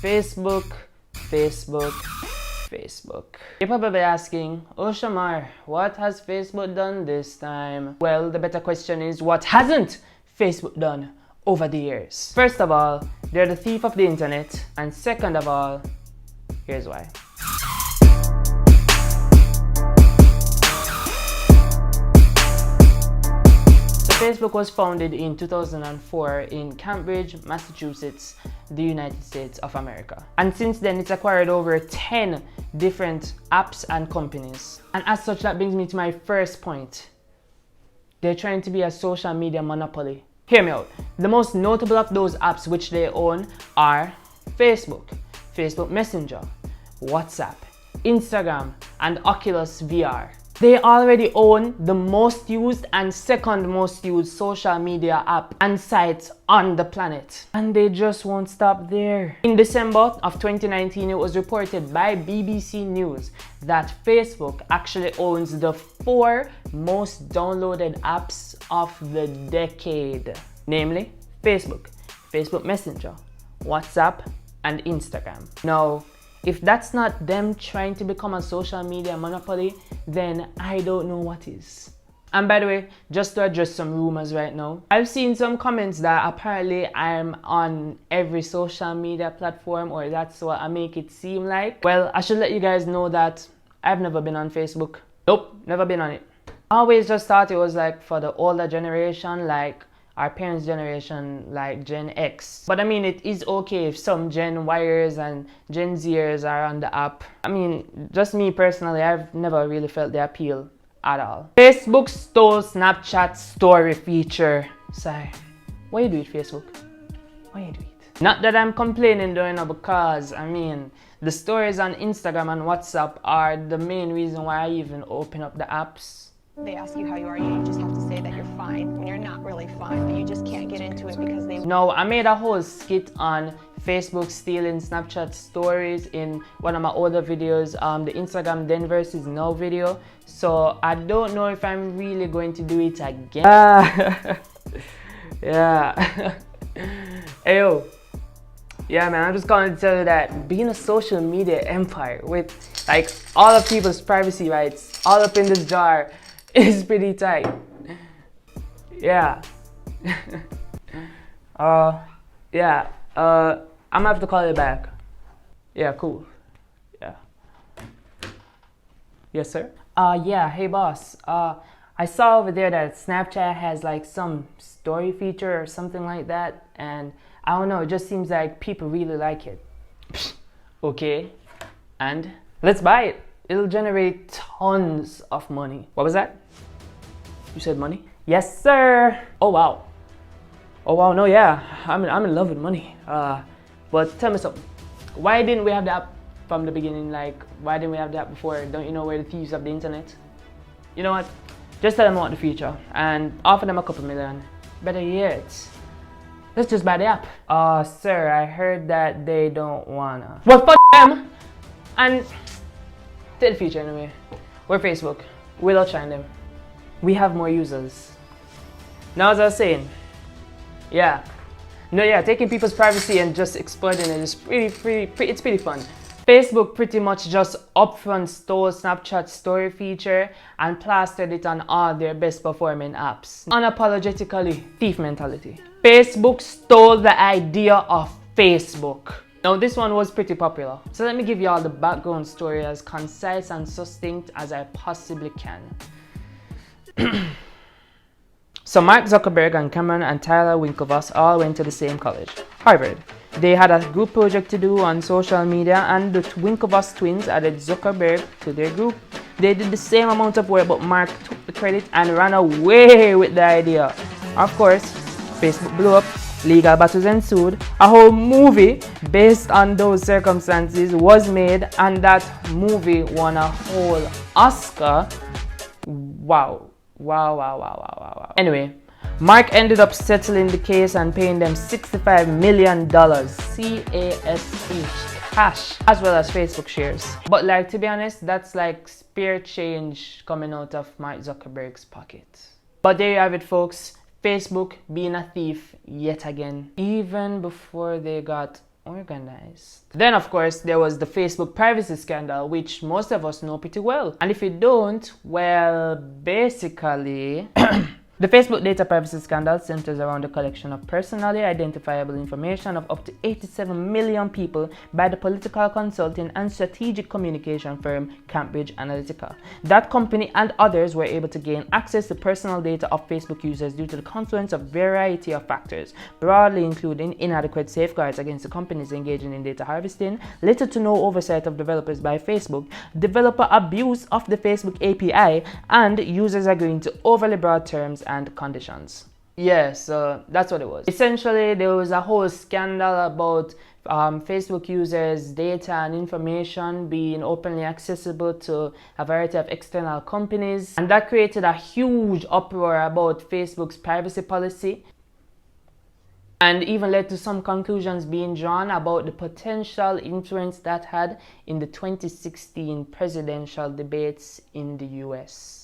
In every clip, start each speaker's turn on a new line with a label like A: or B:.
A: Facebook, Facebook, Facebook. You're probably asking, oh Shamar, what has Facebook done this time? Well, the better question is, what hasn't Facebook done over the years? First of all, they're the thief of the internet. And second of all, here's why. Facebook was founded in 2004 in Cambridge, Massachusetts, the United States of America. And since then, it's acquired over 10 different apps and companies. And as such, that brings me to my first point. They're trying to be a social media monopoly. Hear me out. The most notable of those apps which they own are Facebook, Facebook Messenger, WhatsApp, Instagram, and Oculus VR. They already own the most used and second most used social media app and sites on the planet. And they just won't stop there. In December of 2019, it was reported by BBC News that Facebook actually owns the 4 most downloaded apps of the decade. Namely, Facebook, Facebook Messenger, WhatsApp, and Instagram. Now, if that's not them trying to become a social media monopoly, then I don't know what is. And by the way, just to address some rumors right now, I've seen some comments that apparently I'm on every social media platform, or that's what I make it seem like. Well, I should let you guys know that I've never been on Facebook. Nope, never been on it. I always just thought it was like for the older generation, like our parents' generation, like Gen X. But I mean, it is okay if some Gen Yers and Gen Zers are on the app. I mean, just me personally, I've never really felt the appeal at all. Facebook stole Snapchat story feature. Sorry, why you do it, Facebook? Why you do it? Not that I'm complaining though, you know, because I mean, the stories on Instagram and WhatsApp are the main reason why I even open up the apps.
B: They ask you how you are, you just have to say that you're fine when you're not really fine, but you just can't get into it because they...
A: No, I made a whole skit on Facebook stealing Snapchat stories in one of my older videos, the Instagram then versus now video. So I don't know if I'm really going to do it again. Yeah. Hey yo. Yeah man, I'm just going to tell you that being a social media empire with like all of people's privacy rights all up in this jar is pretty tight. Yeah. Yeah. I'm gonna have to call you back. Yeah, cool. Yeah. Yes, sir? Yeah, hey boss. I saw over there that Snapchat has like some story feature or something like that, and I don't know, it just seems like people really like it. Okay. And let's buy it. It'll generate tons of money. What was that? You said money? Yes, sir. Oh wow. Oh wow. No, yeah. I'm in love with money. But tell me something. Why didn't we have the app from the beginning? Like, why didn't we have the app before? Don't you know we're the thieves of the internet? You know what? Just tell them about the future and offer them a couple million. Better yet, let's just buy the app. Sir, I heard that they don't wanna. Well, fuck them. And to the future anyway. We're Facebook. We'll outshine them. We have more users. Now as I was saying, yeah. No, yeah, taking people's privacy and just exploiting it is it's pretty fun. Facebook pretty much just upfront stole Snapchat's story feature and plastered it on all their best performing apps. Unapologetically, thief mentality. Facebook stole the idea of Facebook. Now this one was pretty popular, so let me give you all the background story as concise and succinct as I possibly can. So Mark Zuckerberg and Cameron and Theyre Winklevoss all went to the same college, Harvard. They had a group project to do on social media, and the Winklevoss twins added Zuckerberg to their group. They did the same amount of work, but Mark took the credit and ran away with the idea. Of course, Facebook blew up. Legal battles ensued. A whole movie based on those circumstances was made, and that movie won a whole Oscar. Wow. Anyway, Mark ended up settling the case and paying them $65 million cash, as well as Facebook shares. But like, to be honest, that's like spare change coming out of Mark Zuckerberg's pocket. But there you have it, folks. Facebook being a thief yet again. Even before they got organized. Then of course there was the Facebook privacy scandal, which most of us know pretty well. And if you don't, well, basically the Facebook data privacy scandal centers around the collection of personally identifiable information of up to 87 million people by the political consulting and strategic communication firm Cambridge Analytica. That company and others were able to gain access to personal data of Facebook users due to the confluence of a variety of factors, broadly including inadequate safeguards against the companies engaging in data harvesting, little to no oversight of developers by Facebook, developer abuse of the Facebook API, and users agreeing to overly broad terms and conditions. Yeah, so that's what it was. Essentially, there was a whole scandal about Facebook users' data and information being openly accessible to a variety of external companies, and that created a huge uproar about Facebook's privacy policy, and even led to some conclusions being drawn about the potential influence that had in the 2016 presidential debates in the US.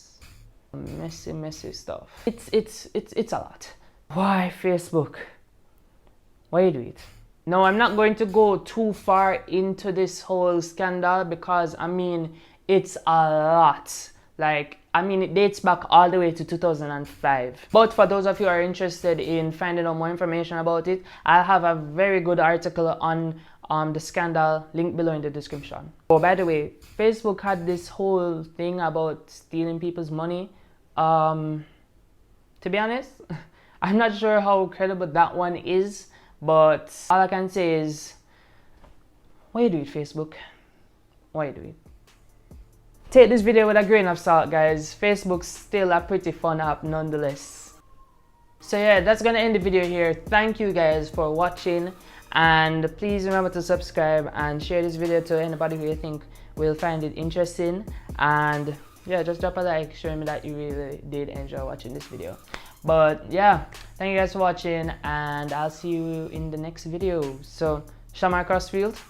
A: Messy stuff. It's a lot. Why Facebook? Why you do it? No, I'm not going to go too far into this whole scandal because I mean it's a lot. Like, I mean, it dates back all the way to 2005. But for those of you who are interested in finding out more information about it, I have a very good article on the scandal, link below in the description. Oh, by the way, Facebook had this whole thing about stealing people's money. To be honest, I'm not sure how credible that one is, but all I can say is, why you do it, Facebook? Why you do it? Take this video with a grain of salt, guys. Facebook's still a pretty fun app nonetheless. So yeah, that's gonna end the video here. Thank you guys for watching, and please remember to subscribe and share this video to anybody who you think will find it interesting. And yeah, just drop a like showing me that you really did enjoy watching this video. But yeah, thank you guys for watching, and I'll see you in the next video. So Shamar Crossfield.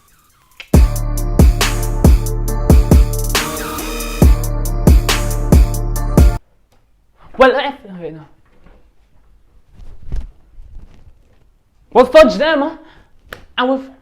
A: Well, wait, no. Well, fudge them, and we'll